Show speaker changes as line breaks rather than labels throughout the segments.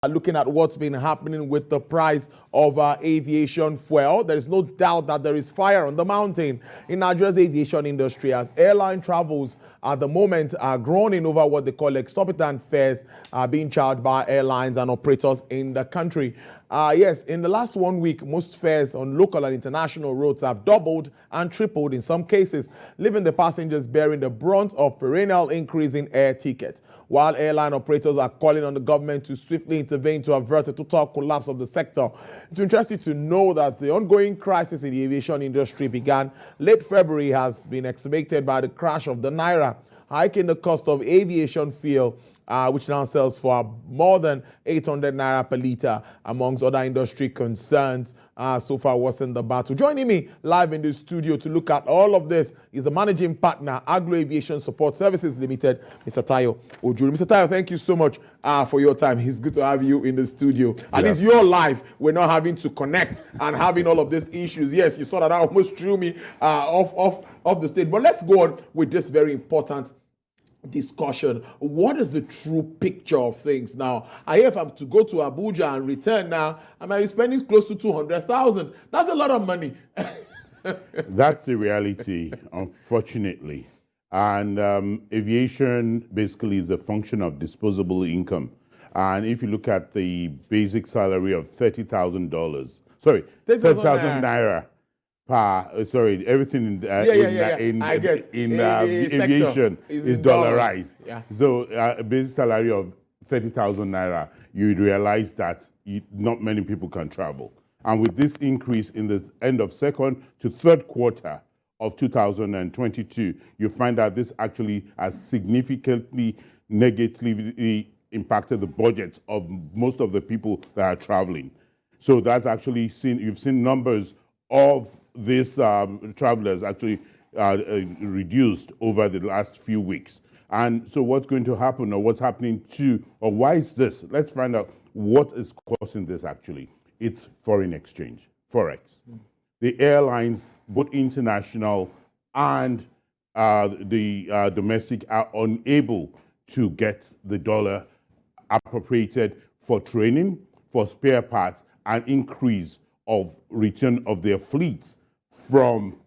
looking at what's been happening with the price of aviation fuel. There is no doubt that there is fire on the mountain in Nigeria's aviation industry as airline travels at the moment are groaning over what they call exorbitant fares being charged by airlines and operators in the country. Yes, in the last 1 week, most fares on local and international roads have doubled and tripled in some cases, leaving the passengers bearing the brunt of perennial increase in air tickets. While airline operators are calling on the government to swiftly intervene to avert a total collapse of the sector. It's interesting to know that the ongoing crisis in the aviation industry began late February has been exacerbated by the crash of the Naira, hiking the cost of aviation fuel, which now sells for more than 800 Naira per litre, amongst other industry concerns. So far, what's in the battle? Joining me live in the studio to look at all of this is the managing partner, Aglow Aviation Support Services Limited, Mr. Tayo Ojuri. Mr. Tayo, thank you so much for your time. It's good to have you in the studio. At least you're live. We're not having to connect and having all of these issues. Yes, you saw that almost threw me off the stage. But let's go on with this very important discussion. What is the true picture of things now? I hear if I'm to go to Abuja and return now, I might be spending close to 200,000. That's a lot of money.
That's the reality, unfortunately. And aviation basically is a function of disposable income. And if you look at the basic salary of $30,000, sorry, 30,000 Naira. Everything in aviation is dollarized. Yeah. So a basic salary of 30,000 Naira, you'd realize that not many people can travel. And with this increase in the end of second to third quarter of 2022, you find that this actually has significantly negatively impacted the budgets of most of the people that are traveling. So that's actually you've seen numbers of these travelers actually reduced over the last few weeks. And so what's going to happen, or what's happening or why is this? Let's find out what is causing this actually. It's foreign exchange, Forex. The airlines, both international and the domestic, are unable to get the dollar appropriated for training, for spare parts, and increase of return of their fleets from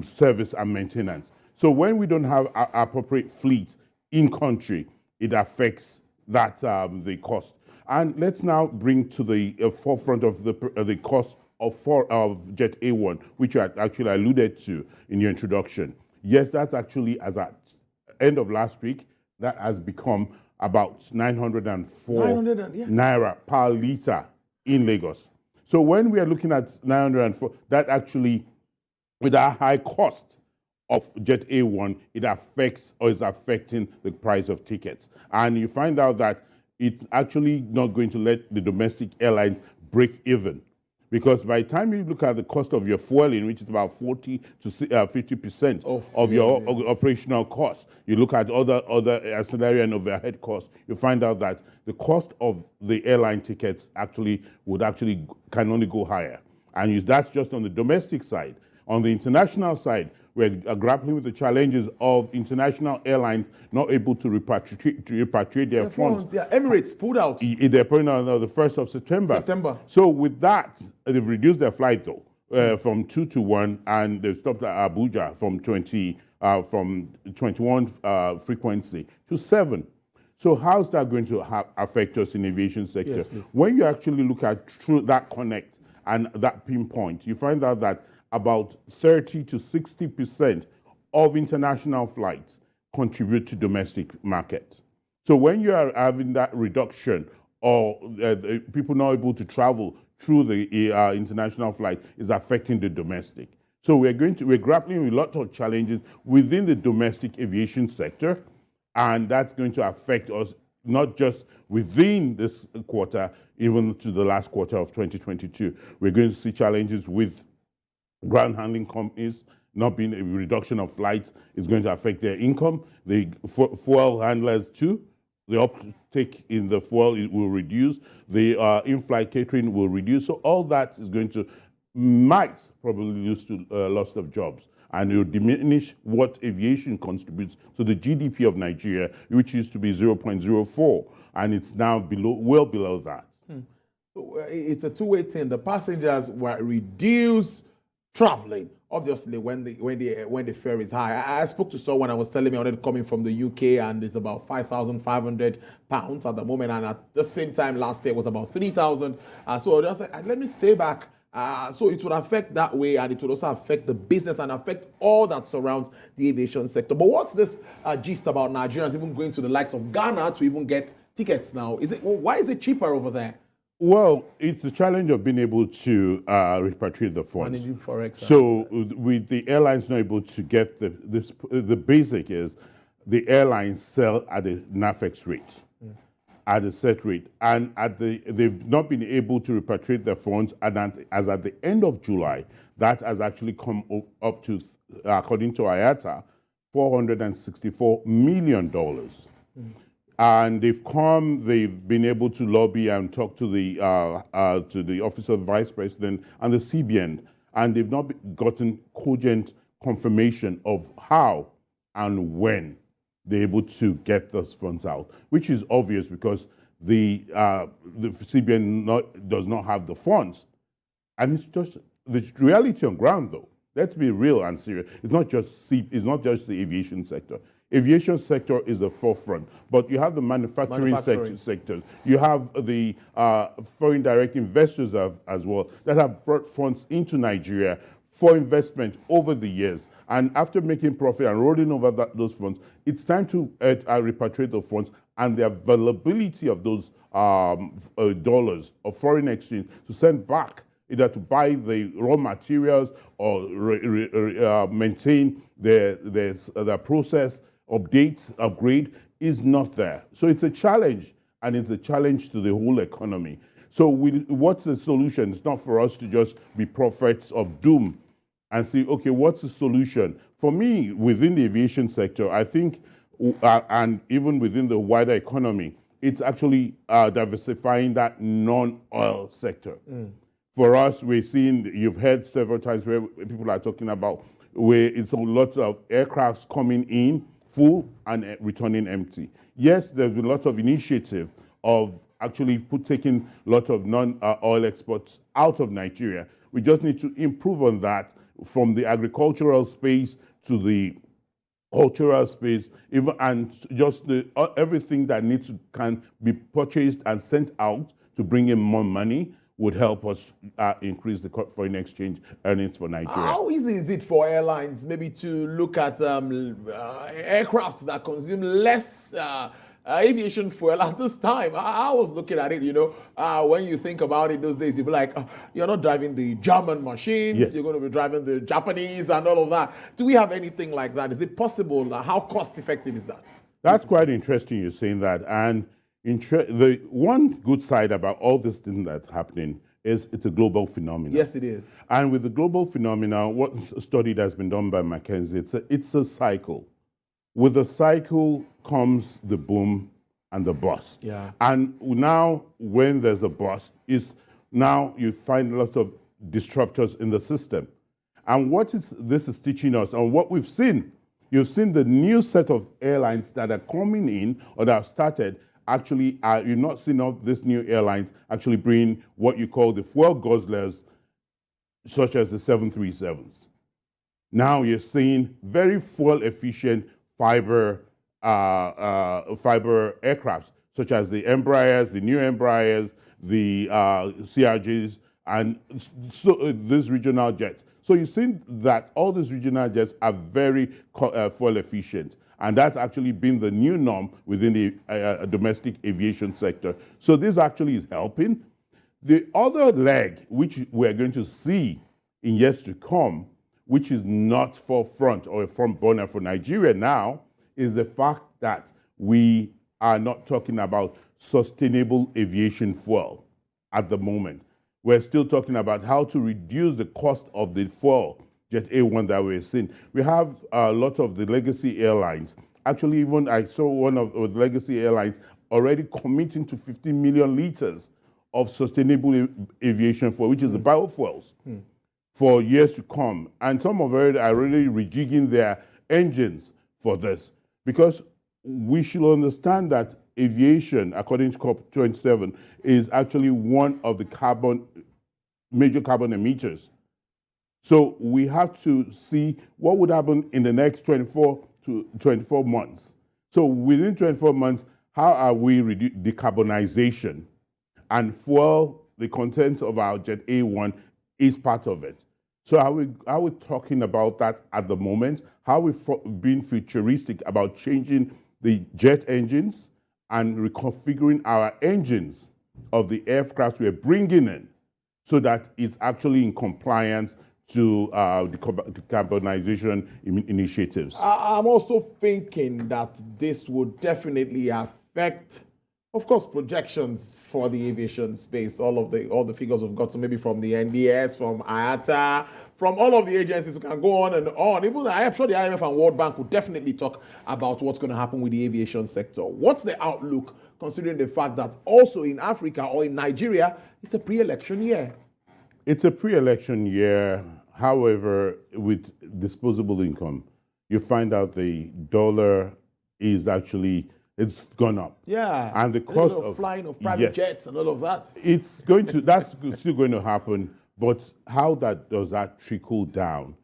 service and maintenance. So when we don't have appropriate fleets in country, it affects that the cost. And let's now bring to the forefront of the cost of Jet A1, which I actually alluded to in your introduction. Yes, that's actually, as at end of last week, that has become about 904 Naira per litre in Lagos. So when we are looking at 904, that actually, with our high cost of Jet A1, it affects or is affecting the price of tickets. And you find out that it's actually not going to let the domestic airlines break even. Because by the time you look at the cost of your fueling, which is about 40 to 50% of your operational costs, you look at other ancillary and overhead costs, you find out that the cost of the airline tickets can only go higher. And that's just on the domestic side. On the international side, we're grappling with the challenges of international airlines not able to repatriate their funds.
Yeah, Emirates pulled out.
They're pulling out on the 1st of September. So with that, they've reduced their flight though from 2 to 1, and they've stopped at Abuja from 21 frequency to 7. So how's that going to affect us in the aviation sector?
Yes,
when you actually look at through that connect and that pinpoint, you find out that about 30 to 60% of international flights contribute to domestic markets. So when you are having that reduction or people not able to travel through the international flight, is affecting the domestic. So we're grappling with lots of challenges within the domestic aviation sector, and that's going to affect us not just within this quarter, even to the last quarter of 2022. We're going to see challenges with ground handling companies not being a reduction of flights is going to affect their income. The fuel handlers too, the uptake in the fuel will reduce. The in-flight catering will reduce. So all that is going to might probably lead to loss of jobs. and it will diminish what aviation contributes to the GDP of Nigeria, which used to be 0.04 and it's now well below that.
It's a two-way thing. The passengers were reduced traveling, obviously, when the fare is high. I spoke to someone and was telling me already coming from the UK, and it's about £5,500 at the moment, and at the same time last year it was about 3,000. So just like, let me stay back. So it would affect that way, and it would also affect the business and affect all that surrounds the aviation sector. But what's this gist about Nigerians even going to the likes of Ghana to even get tickets now? Why is it cheaper over there?
Well, it's the challenge of being able to repatriate the funds.
Managing forex.
So with the airlines not able to get the basic is the airlines sell at a NAFEX rate, at a set rate, and they've not been able to repatriate their funds. And as at the end of July, that has actually come up to, according to IATA, $464 million. And they've been able to lobby and talk to the Office of Vice President and the CBN, and they've not gotten cogent confirmation of how and when they're able to get those funds out, which is obvious because the CBN does not have the funds. And it's just the reality on ground, though. Let's be real and serious. It's not just the aviation sector. Aviation sector is the forefront, but you have the manufacturing. Sectors. You have the foreign direct investors as well that have brought funds into Nigeria for investment over the years. And after making profit and rolling over those funds, it's time to repatriate the funds, and the availability of those dollars of foreign exchange to send back, either to buy the raw materials or maintain the process, upgrade, is not there. So it's a challenge, and it's a challenge to the whole economy. So what's the solution? It's not for us to just be prophets of doom and say, okay, what's the solution? For me, within the aviation sector, I think, and even within the wider economy, it's actually diversifying that non-oil sector. For us, we're seeing, you've heard several times where people are talking about where it's a lot of aircrafts coming in full and returning empty. Yes, there's been lots of initiative of actually taking lots of non-oil exports out of Nigeria. We just need to improve on that, from the agricultural space to the cultural space, and just everything that can be purchased and sent out to bring in more money would help us increase the foreign exchange earnings for Nigeria.
How easy is it for airlines maybe to look at aircraft that consume less aviation fuel at this time? I was looking at it, when you think about it those days, you'll be like, you're not driving the German machines, yes. You're going to be driving the Japanese and all of that. Do we have anything like that? Is it possible? How cost effective is that?
That's quite interesting you're saying that. And the one good side about all this thing that's happening is it's a global phenomenon.
Yes, it is.
And with the global phenomenon, what study that's been done by McKinsey, it's a cycle. With the cycle comes the boom and the bust.
Yeah.
And now, when there's a bust, now you find lots of disruptors in the system. And this is teaching us, and what we've seen, you've seen the new set of airlines that are coming in or that have started. Actually, you're not seeing of these new airlines actually bring what you call the fuel guzzlers, such as the 737s. Now you're seeing very fuel efficient fiber aircrafts, such as the Embraers, the new Embraers, the CRJs, and so these regional jets. So you've seen that all these regional jets are very fuel efficient. And that's actually been the new norm within the domestic aviation sector. So this actually is helping. The other leg, which we're going to see in years to come, which is not forefront or a front burner for Nigeria now, is the fact that we are not talking about sustainable aviation fuel at the moment. We're still talking about how to reduce the cost of the fuel, Jet A1 that we're seeing. We have a lot of the legacy airlines. Actually, even I saw one of the legacy airlines already committing to 50 million liters of sustainable aviation fuel, which is the biofuels, for years to come. And some of them are already rejigging their engines for this. Because we should understand that aviation, according to COP27, is actually one of the major carbon emitters. So we have to see what would happen in the next 24 to 24 months. So within 24 months, how are we reducing decarbonization? And fuel, the contents of our Jet A1 is part of it. So are we talking about that at the moment? How are we being futuristic about changing the jet engines and reconfiguring our engines of the aircraft we're bringing in so that it's actually in compliance to the decarbonization initiatives?
I'm also thinking that this would definitely affect, of course, projections for the aviation space. All the figures we've got, so maybe from the NDS, from IATA, from all of the agencies who can go on and on. Even I'm sure the IMF and World Bank will definitely talk about what's going to happen with the aviation sector. What's the outlook, considering the fact that also in Africa or in Nigeria, it's a pre-election year?
It's a pre-election year. However, with disposable income, you find out the dollar is actually, it's gone up.
Yeah.
And the cost
of flying of private jets and all of that.
That's still going to happen. But how does that trickle down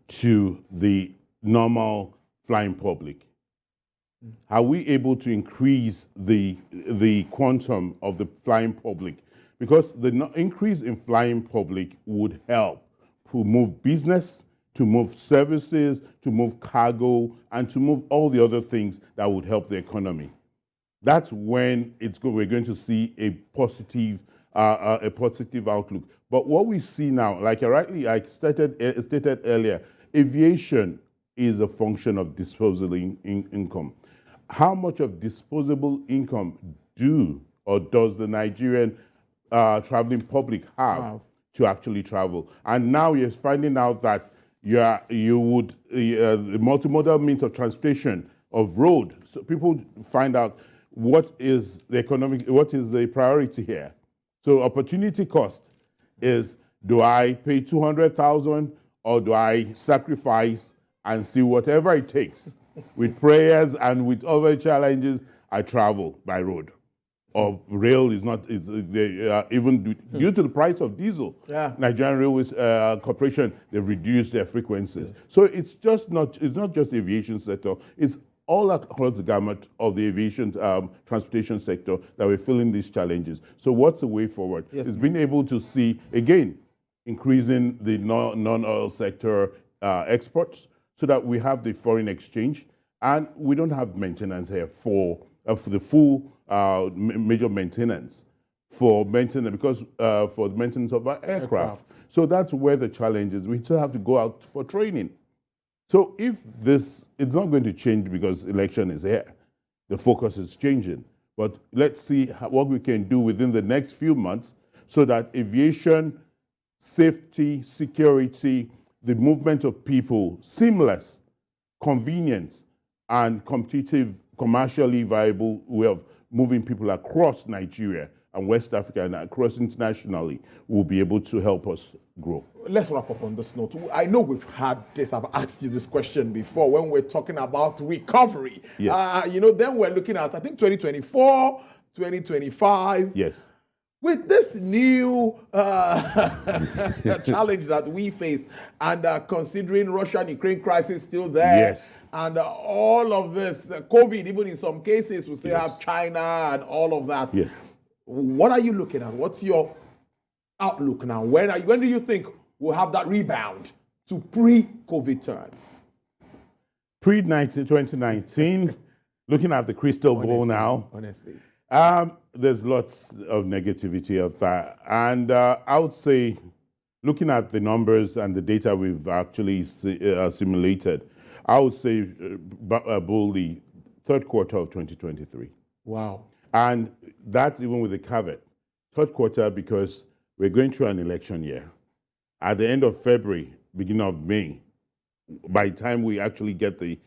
to the normal flying public? Are we able to increase the quantum of the flying public? Because the increase in flying public would help to move business, to move services, to move cargo, and to move all the other things that would help the economy. That's when we're going to see a positive outlook. But what we see now, like I stated earlier, aviation is a function of disposable income. How much of disposable income does the Nigerian traveling public have to actually travel? And now you're finding out that the multimodal means of transportation of road. So people find out what is the priority here. So opportunity cost is, do I pay 200,000 or do I sacrifice and see whatever it takes? With prayers and with other challenges, I travel by road. Or rail is not, even due to the price of diesel. Yeah. Nigerian Railways Corporation, they've reduced their frequencies. Yes. So it's not just the aviation sector, it's all across the gamut of the aviation transportation sector that we're feeling these challenges. So what's the way forward? Yes, it's being able to see, again, increasing the non-oil sector exports so that we have the foreign exchange and we don't have maintenance here for the full major maintenance for the maintenance of our aircraft. So that's where the challenge is. We still have to go out for training. So it's not going to change because election is here. The focus is changing. But let's see what we can do within the next few months so that aviation, safety, security, the movement of people, seamless, convenient, and competitive, commercially viable way of moving people across Nigeria and West Africa and across internationally will be able to help us grow.
Let's wrap up on this note. I know we've had this, I've asked you this question before when we're talking about recovery. Yes. Then we're looking at, I think, 2024, 2025.
Yes.
With this new challenge that we face and considering Russia and Ukraine crisis still there, yes, and all of this, COVID, even in some cases, we still have China and all of that.
Yes.
What are you looking at? What's your outlook now? When do you think we'll have that rebound to pre-COVID terms?
Pre-2019, looking at the crystal ball now.
Honestly.
There's lots of negativity out there. And I would say, looking at the numbers and the data we've actually simulated, I would say boldly, third quarter of 2023.
Wow.
And that's even with the caveat. Third quarter because we're going through an election year. At the end of February, beginning of May, by the time we actually get the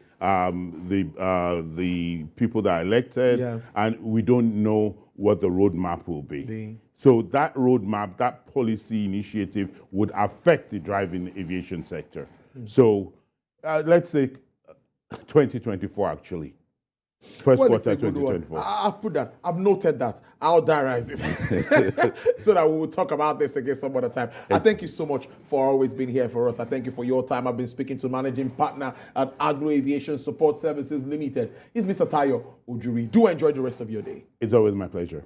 people that are elected, yeah, and we don't know what the roadmap will be. So that roadmap, that policy initiative would affect the driving aviation sector. So let's say 2024 actually. First
Well, it's
quarter
a good one.
2024.
I've put that. I've noted that. I'll diarize it so that we will talk about this again some other time. I thank you so much for always being here for us. I thank you for your time. I've been speaking to managing partner at Aglow Aviation Support Services Limited. It's Mr. Tayo Ojuri. Do enjoy the rest of your day.
It's always my pleasure.